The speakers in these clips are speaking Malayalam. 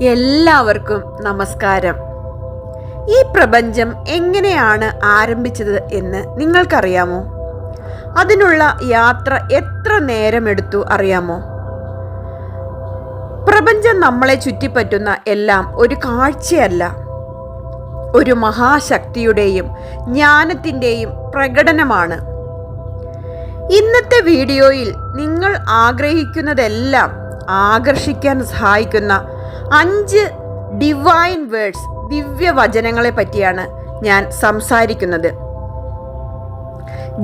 എല്ലാവർക്കും നമസ്കാരം. ഈ പ്രപഞ്ചം എങ്ങനെയാണ് ആരംഭിച്ചത് എന്ന് നിങ്ങൾക്കറിയാമോ? അതിനുള്ള യാത്ര എത്ര നേരമെടുത്തു അറിയാമോ? പ്രപഞ്ചം നമ്മളെ ചുറ്റിപ്പറ്റുന്ന എല്ലാം ഒരു കാഴ്ചയല്ല, ഒരു മഹാശക്തിയുടെയും ജ്ഞാനത്തിൻ്റെയും പ്രകടനമാണ്. ഇന്നത്തെ വീഡിയോയിൽ നിങ്ങൾ ആഗ്രഹിക്കുന്നതെല്ലാം ആകർഷിക്കാൻ സഹായിക്കുന്ന 5 ഡിവൈൻ വേർഡ്സ്, ദിവ്യവചനങ്ങളെ പറ്റിയാണ് ഞാൻ സംസാരിക്കുന്നത്.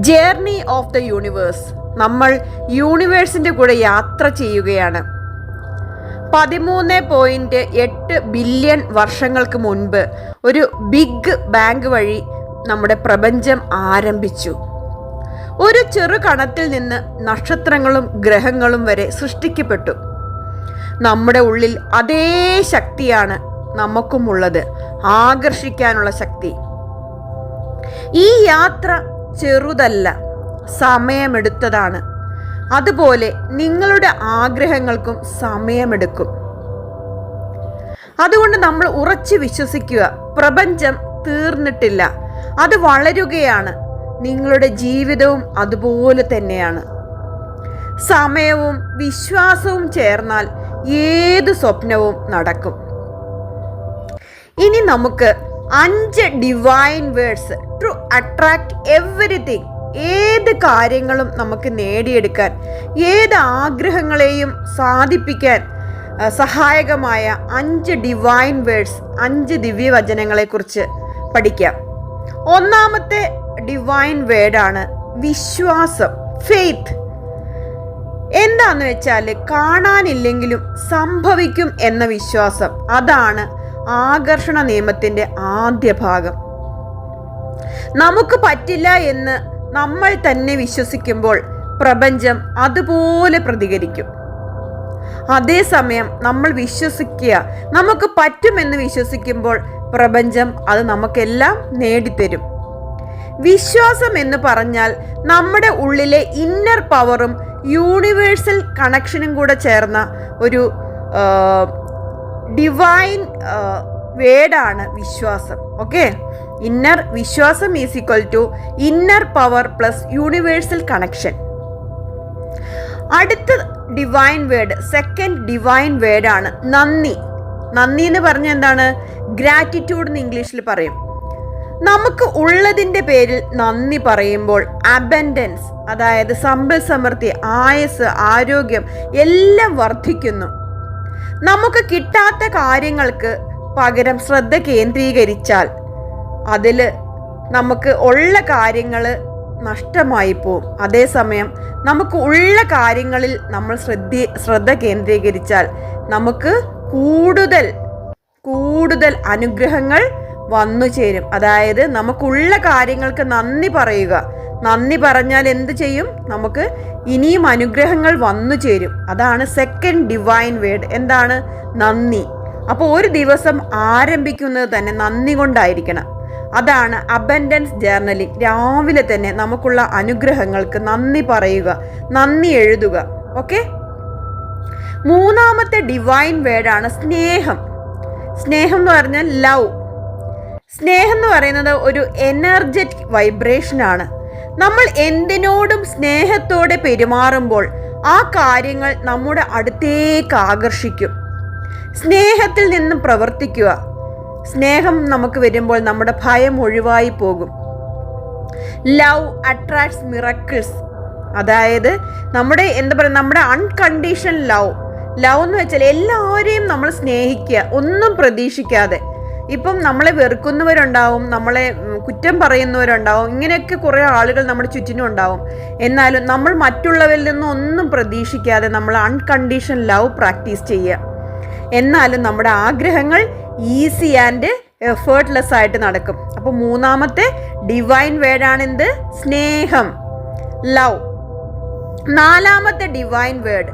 Journey of the universe. നമ്മൾ യൂണിവേഴ്സിൻ്റെ കൂടെ യാത്ര ചെയ്യുകയാണ്. 13.8 ബില്യൺ വർഷങ്ങൾക്ക് മുൻപ് ഒരു ബിഗ് ബാങ് വഴി നമ്മുടെ പ്രപഞ്ചം ആരംഭിച്ചു. ഒരു ചെറു കണത്തിൽ നിന്ന് നക്ഷത്രങ്ങളും ഗ്രഹങ്ങളും വരെ സൃഷ്ടിക്കപ്പെട്ടു. നമ്മുടെ ഉള്ളിൽ അതേ ശക്തിയാണ് നമുക്കുമുള്ളത്, ആകർഷിക്കാനുള്ള ശക്തി. ഈ യാത്ര ചെറുതല്ല, സമയമെടുത്തതാണ്. അതുപോലെ നിങ്ങളുടെ ആഗ്രഹങ്ങൾക്കും സമയമെടുക്കും. അതുകൊണ്ട് നമ്മൾ ഉറച്ചു വിശ്വസിക്കുക, പ്രപഞ്ചം തീർന്നിട്ടില്ല, അത് വളരുകയാണ്. നിങ്ങളുടെ ജീവിതവും അതുപോലെ തന്നെയാണ്. സമയവും വിശ്വാസവും ചേർന്നാൽ ഏത് സ്വപ്നവും നടക്കും. ഇനി നമുക്ക് 5 divine words to attract everything. ഏത് കാര്യങ്ങളും നമുക്ക് നേടിയെടുക്കാൻ, ഏത് ആഗ്രഹങ്ങളെയും സാധിപ്പിക്കാൻ സഹായകമായ 5 ഡിവൈൻ വേർഡ്സ്, 5 ദിവ്യവചനങ്ങളെക്കുറിച്ച് പഠിക്കാം. ഒന്നാമത്തെ ഡിവൈൻ വേർഡാണ് വിശ്വാസം, ഫെയ്ത്ത്. എന്താന്ന് വെച്ചാൽ കാണാനില്ലെങ്കിലും സംഭവിക്കും എന്ന വിശ്വാസം. അതാണ് ആകർഷണ നിയമത്തിൻ്റെ ആദ്യ ഭാഗം. നമുക്ക് പറ്റില്ല എന്ന് നമ്മൾ തന്നെ വിശ്വസിക്കുമ്പോൾ പ്രപഞ്ചം അതുപോലെ പ്രതികരിക്കും. അതേസമയം നമ്മൾ വിശ്വസിക്കുക, നമുക്ക് പറ്റുമെന്ന് വിശ്വസിക്കുമ്പോൾ പ്രപഞ്ചം അത് നമുക്കെല്ലാം നേടിത്തരും. വിശ്വാസം എന്ന് പറഞ്ഞാൽ നമ്മുടെ ഉള്ളിലെ ഇന്നർ പവറും യൂണിവേഴ്സൽ കണക്ഷനും കൂടെ ചേർന്ന ഒരു ഡിവൈൻ വേർഡാണ് വിശ്വാസം. ഓക്കെ, വിശ്വാസം is equal to inner power plus universal connection. അടുത്ത ഡിവൈൻ വേർഡ്, സെക്കൻഡ് ഡിവൈൻ വേർഡാണ് നന്ദി. നന്ദി എന്ന് പറഞ്ഞാൽ എന്താണ്? ഗ്രാറ്റിറ്റ്യൂഡ് എന്ന് ഇംഗ്ലീഷിൽ പറയും. നമുക്ക് ഉള്ളതിൻ്റെ പേരിൽ നന്ദി പറയുമ്പോൾ അബൻഡൻസ്, അതായത് സമ്പൽ സമൃദ്ധി, ആയുസ്, ആരോഗ്യം എല്ലാം വർദ്ധിക്കുന്നു. നമുക്ക് കിട്ടാത്ത കാര്യങ്ങൾക്ക് പകരം ശ്രദ്ധ കേന്ദ്രീകരിച്ചാൽ അതിൽ നമുക്ക് ഉള്ള കാര്യങ്ങൾ നഷ്ടമായി പോവും. അതേസമയം നമുക്ക് ഉള്ള കാര്യങ്ങളിൽ നമ്മൾ ശ്രദ്ധ കേന്ദ്രീകരിച്ചാൽ നമുക്ക് കൂടുതൽ അനുഗ്രഹങ്ങൾ വന്നു ചേരും. അതായത് നമുക്കുള്ള കാര്യങ്ങൾക്ക് നന്ദി പറയുക. നന്ദി പറഞ്ഞാൽ എന്ത് ചെയ്യും? നമുക്ക് ഇനിയും അനുഗ്രഹങ്ങൾ വന്നു ചേരും. അതാണ് സെക്കൻഡ് ഡിവൈൻ വേർഡ്. എന്താണ്? നന്ദി. അപ്പോൾ ഒരു ദിവസം ആരംഭിക്കുന്നത് തന്നെ നന്ദി കൊണ്ടായിരിക്കണം. അതാണ് അബൻഡൻസ് ജേർണലിംഗ്. രാവിലെ തന്നെ നമുക്കുള്ള അനുഗ്രഹങ്ങൾക്ക് നന്ദി പറയുക, നന്ദി എഴുതുക. ഓക്കെ. മൂന്നാമത്തെ ഡിവൈൻ വേർഡാണ് സ്നേഹം. സ്നേഹം എന്ന് പറഞ്ഞാൽ ലവ്. സ്നേഹം എന്ന് പറയുന്നത് ഒരു എനർജറ്റിക് വൈബ്രേഷനാണ്. നമ്മൾ എന്തിനോടും സ്നേഹത്തോടെ പെരുമാറുമ്പോൾ ആ കാര്യങ്ങൾ നമ്മുടെ അടുത്തേക്ക് ആകർഷിക്കും. സ്നേഹത്തിൽ നിന്നും പ്രവർത്തിക്കുക. സ്നേഹം നമുക്ക് വരുമ്പോൾ നമ്മുടെ ഭയം ഒഴിവായി പോകും. Love attracts miracles. അതായത് നമ്മുടെ നമ്മുടെ അൺകണ്ടീഷണൽ ലവ് എന്ന് വെച്ചാൽ എല്ലാവരെയും നമ്മൾ സ്നേഹിക്കുക, ഒന്നും പ്രതീക്ഷിക്കാതെ. ഇപ്പം നമ്മളെ വെറുക്കുന്നവരുണ്ടാവും, നമ്മളെ കുറ്റം പറയുന്നവരുണ്ടാവും, ഇങ്ങനെയൊക്കെ കുറേ ആളുകൾ നമ്മുടെ ചുറ്റിനും ഉണ്ടാവും. എന്നാലും നമ്മൾ മറ്റുള്ളവരിൽ നിന്നും ഒന്നും പ്രതീക്ഷിക്കാതെ നമ്മൾ അൺകണ്ടീഷണൽ ലവ് പ്രാക്ടീസ് ചെയ്യുക. എന്നാലും നമ്മുടെ ആഗ്രഹങ്ങൾ ഈസി ആൻഡ് എഫേർട്ട്ലെസ് ആയിട്ട് നടക്കും. അപ്പോൾ മൂന്നാമത്തെ ഡിവൈൻ വേർഡാണ് എന്ത്? സ്നേഹം, ലവ്. നാലാമത്തെ ഡിവൈൻ വേർഡ്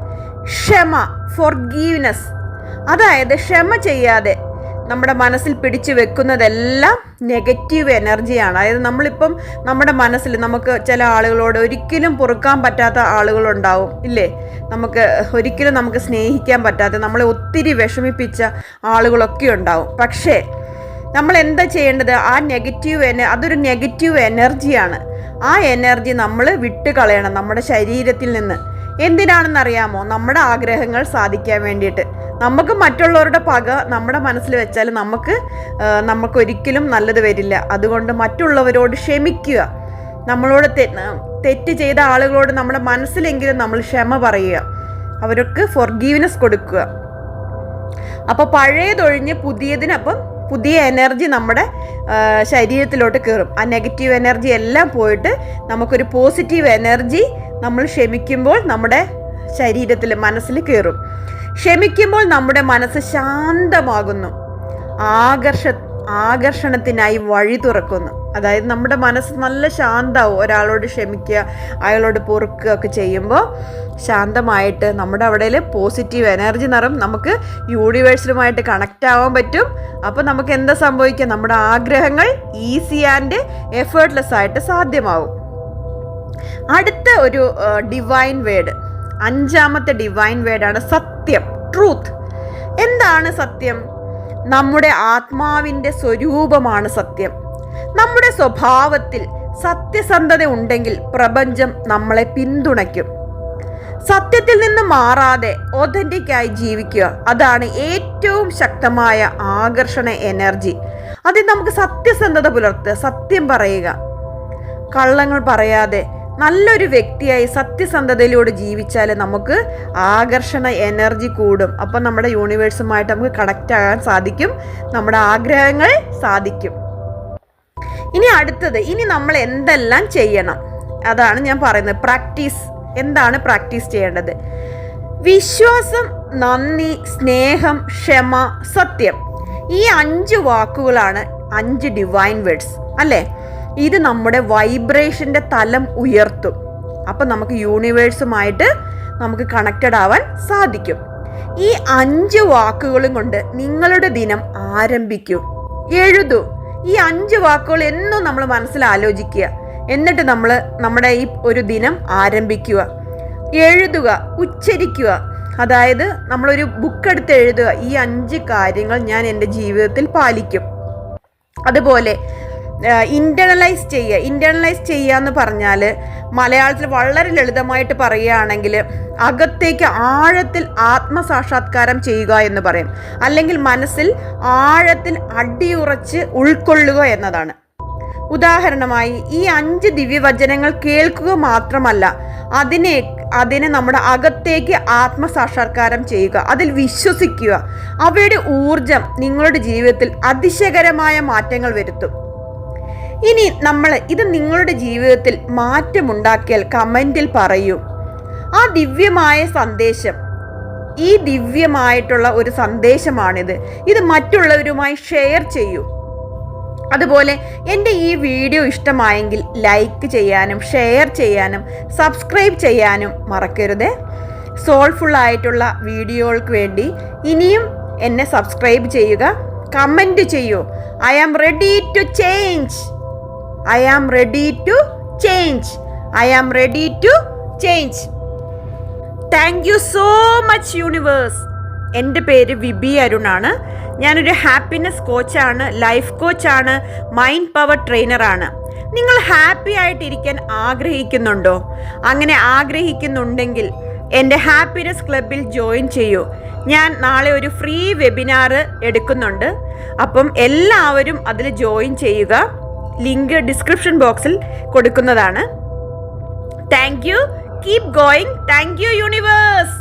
ക്ഷമ, ഫോർഗീവ്നെസ്. അതായത് ക്ഷമ ചെയ്യാതെ നമ്മുടെ മനസ്സിൽ പിടിച്ചു വെക്കുന്നതെല്ലാം നെഗറ്റീവ് എനർജിയാണ്. അതായത് നമ്മളിപ്പം നമ്മുടെ മനസ്സിൽ നമുക്ക് ചില ആളുകളോട് ഒരിക്കലും പൊറുക്കാൻ പറ്റാത്ത ആളുകളുണ്ടാവും ഇല്ലേ, ഒരിക്കലും നമുക്ക് സ്നേഹിക്കാൻ പറ്റാത്ത, നമ്മളെ ഒത്തിരി വിഷമിപ്പിച്ച ആളുകളൊക്കെ ഉണ്ടാവും. പക്ഷേ നമ്മൾ എന്താ ചെയ്യേണ്ടത്? അതൊരു നെഗറ്റീവ് എനർജിയാണ്. ആ എനർജി നമ്മൾ വിട്ട് കളയണം നമ്മുടെ ശരീരത്തിൽ നിന്ന്. എന്തിനാണെന്നറിയാമോ? നമ്മുടെ ആഗ്രഹങ്ങൾ സാധിക്കാൻ വേണ്ടിയിട്ട്. നമുക്ക് മറ്റുള്ളവരുടെ പക നമ്മുടെ മനസ്സിൽ വെച്ചാൽ നമുക്കൊരിക്കലും നല്ലത് വരില്ല. അതുകൊണ്ട് മറ്റുള്ളവരോട് ക്ഷമിക്കുക. നമ്മളോട് തെറ്റ് ചെയ്ത ആളുകളോട് നമ്മുടെ മനസ്സിലെങ്കിലും നമ്മൾ ക്ഷമ പറയുക, അവർക്ക് ഫോർഗീവ്നെസ് കൊടുക്കുക. അപ്പോൾ പഴയതൊഴിഞ്ഞ് പുതിയ എനർജി നമ്മുടെ ശരീരത്തിലോട്ട് കയറും. ആ നെഗറ്റീവ് എനർജി എല്ലാം പോയിട്ട് നമുക്കൊരു പോസിറ്റീവ് എനർജി നമ്മൾ ക്ഷമിക്കുമ്പോൾ നമ്മുടെ മനസ്സിൽ കയറും. ക്ഷമിക്കുമ്പോൾ നമ്മുടെ മനസ്സ് ശാന്തമാകുന്നു, ആകർഷണത്തിനായി വഴി തുറക്കുന്നു. അതായത് നമ്മുടെ മനസ്സ് നല്ല ശാന്തമാവും. ഒരാളോട് ക്ഷമിക്കുക, അയാളോട് പൊറുക്കുക ഒക്കെ ചെയ്യുമ്പോൾ ശാന്തമായിട്ട് നമ്മുടെ അവിടെ പോസിറ്റീവ് എനർജി നിറം, നമുക്ക് യൂണിവേഴ്സിലുമായിട്ട് കണക്റ്റ് ആവാൻ പറ്റും. അപ്പോൾ നമുക്ക് എന്താ സംഭവിക്കുക? നമ്മുടെ ആഗ്രഹങ്ങൾ ഈസി ആൻഡ് എഫേർട്ട്ലെസ് ആയിട്ട് സാധ്യമാവും. അടുത്ത ഒരു ഡിവൈൻ വേർഡ്, 5ാമത്തെ ഡിവൈൻ വേർഡാണ് സത്യം, ട്രൂത്ത്. എന്താണ് സത്യം? നമ്മുടെ ആത്മാവിൻ്റെ സ്വരൂപമാണ് സത്യം. നമ്മുടെ സ്വഭാവത്തിൽ സത്യസന്ധത ഉണ്ടെങ്കിൽ പ്രപഞ്ചം നമ്മളെ പിന്തുണയ്ക്കും. സത്യത്തിൽ നിന്ന് മാറാതെ ഒതന്റിക്കായി ജീവിക്കുക, അതാണ് ഏറ്റവും ശക്തമായ ആകർഷണ എനർജി. അതിൽ നമുക്ക് സത്യസന്ധത പുലർത്തുക, സത്യം പറയുക, കള്ളങ്ങൾ പറയാതെ നല്ലൊരു വ്യക്തിയായി സത്യസന്ധതയിലൂടെ ജീവിച്ചാൽ നമുക്ക് ആകർഷണ എനർജി കൂടും. അപ്പം നമ്മുടെ യൂണിവേഴ്സുമായിട്ട് നമുക്ക് കണക്റ്റ് ആകാൻ സാധിക്കും, നമ്മുടെ ആഗ്രഹങ്ങൾ സാധിക്കും. ഇനി നമ്മൾ എന്തെല്ലാം ചെയ്യണം? അതാണ് ഞാൻ പറയുന്നത്, പ്രാക്ടീസ്. എന്താണ് പ്രാക്ടീസ് ചെയ്യേണ്ടത്? വിശ്വാസം, നന്ദി, സ്നേഹം, ക്ഷമ, സത്യം. ഈ 5 വാക്കുകളാണ് 5 ഡിവൈൻ വേർഡ്സ് അല്ലേ? ഇത് നമ്മുടെ വൈബ്രേഷൻ്റെ തലം ഉയർത്തും. അപ്പം നമുക്ക് യൂണിവേഴ്സുമായിട്ട് നമുക്ക് കണക്റ്റഡ് ആവാൻ സാധിക്കും. ഈ 5 വാക്കുകളും കൊണ്ട് നിങ്ങളുടെ ദിനം ആരംഭിക്കൂ. എഴുതൂ. ഈ 5 വാക്കുകൾ എന്നും നമ്മൾ മനസ്സിൽ ആലോചിക്കുക. എന്നിട്ട് നമ്മുടെ ഈ ഒരു ദിനം ആരംഭിക്കുക. എഴുതുക, ഉച്ചരിക്കുക. അതായത് നമ്മളൊരു ബുക്ക് എടുത്ത് എഴുതുക, ഈ 5 കാര്യങ്ങൾ ഞാൻ എൻ്റെ ജീവിതത്തിൽ പാലിക്കും. അതുപോലെ ഇൻറ്റേർണലൈസ് ചെയ്യുക എന്ന് പറഞ്ഞാൽ മലയാളത്തിൽ വളരെ ലളിതമായിട്ട് പറയുകയാണെങ്കിൽ അകത്തേക്ക് ആഴത്തിൽ ആത്മസാക്ഷാത്കാരം ചെയ്യുക എന്ന് പറയും. അല്ലെങ്കിൽ മനസ്സിൽ ആഴത്തിൽ അടിയുറച്ച് ഉൾക്കൊള്ളുക എന്നതാണ്. ഉദാഹരണമായി ഈ 5 ദിവ്യവചനങ്ങൾ കേൾക്കുക മാത്രമല്ല, അതിനെ നമ്മുടെ അകത്തേക്ക് ആത്മസാക്ഷാത്കാരം ചെയ്യുക, അതിൽ വിശ്വസിക്കുക. അവയുടെ ഊർജം നിങ്ങളുടെ ജീവിതത്തിൽ അതിശയകരമായ മാറ്റങ്ങൾ വരുത്തും. ഇനി ഇത് നിങ്ങളുടെ ജീവിതത്തിൽ മാറ്റമുണ്ടാക്കിയാൽ കമൻറ്റിൽ പറയൂ. ആ ദിവ്യമായ സന്ദേശം, ഈ ദിവ്യമായിട്ടുള്ള ഒരു സന്ദേശമാണിത്. ഇത് മറ്റുള്ളവരുമായി ഷെയർ ചെയ്യൂ. അതുപോലെ എൻ്റെ ഈ വീഡിയോ ഇഷ്ടമായെങ്കിൽ ലൈക്ക് ചെയ്യാനും ഷെയർ ചെയ്യാനും സബ്സ്ക്രൈബ് ചെയ്യാനും മറക്കരുത്. സോൾഫുൾ ആയിട്ടുള്ള വീഡിയോകൾക്ക് വേണ്ടി ഇനിയും എന്നെ സബ്സ്ക്രൈബ് ചെയ്യുക, കമൻറ്റ് ചെയ്യൂ. I am ready to change. I am ready to change. I am ready to change. Thank you so much universe. എൻ്റെ പേര് വിബി അരുണാണ്. ഞാനൊരു ഹാപ്പിനെസ് കോച്ചാണ്, ലൈഫ് കോച്ചാണ്, മൈൻഡ് പവർ ട്രെയിനറാണ്. നിങ്ങൾ ഹാപ്പി ആയിട്ടിരിക്കാൻ ആഗ്രഹിക്കുന്നുണ്ടോ? അങ്ങനെ ആഗ്രഹിക്കുന്നുണ്ടെങ്കിൽ എൻ്റെ ഹാപ്പിനെസ് ക്ലബിൽ ജോയിൻ ചെയ്യൂ. ഞാൻ നാളെ ഒരു ഫ്രീ വെബിനാർ എടുക്കുന്നുണ്ട്. അപ്പം എല്ലാവരും അതിൽ ജോയിൻ ചെയ്യുക. ലിങ്ക് ഡിസ്ക്രിപ്ഷൻ ബോക്സിൽ കൊടുക്കുന്നതാണ്. Thank you. Keep going. Thank you universe.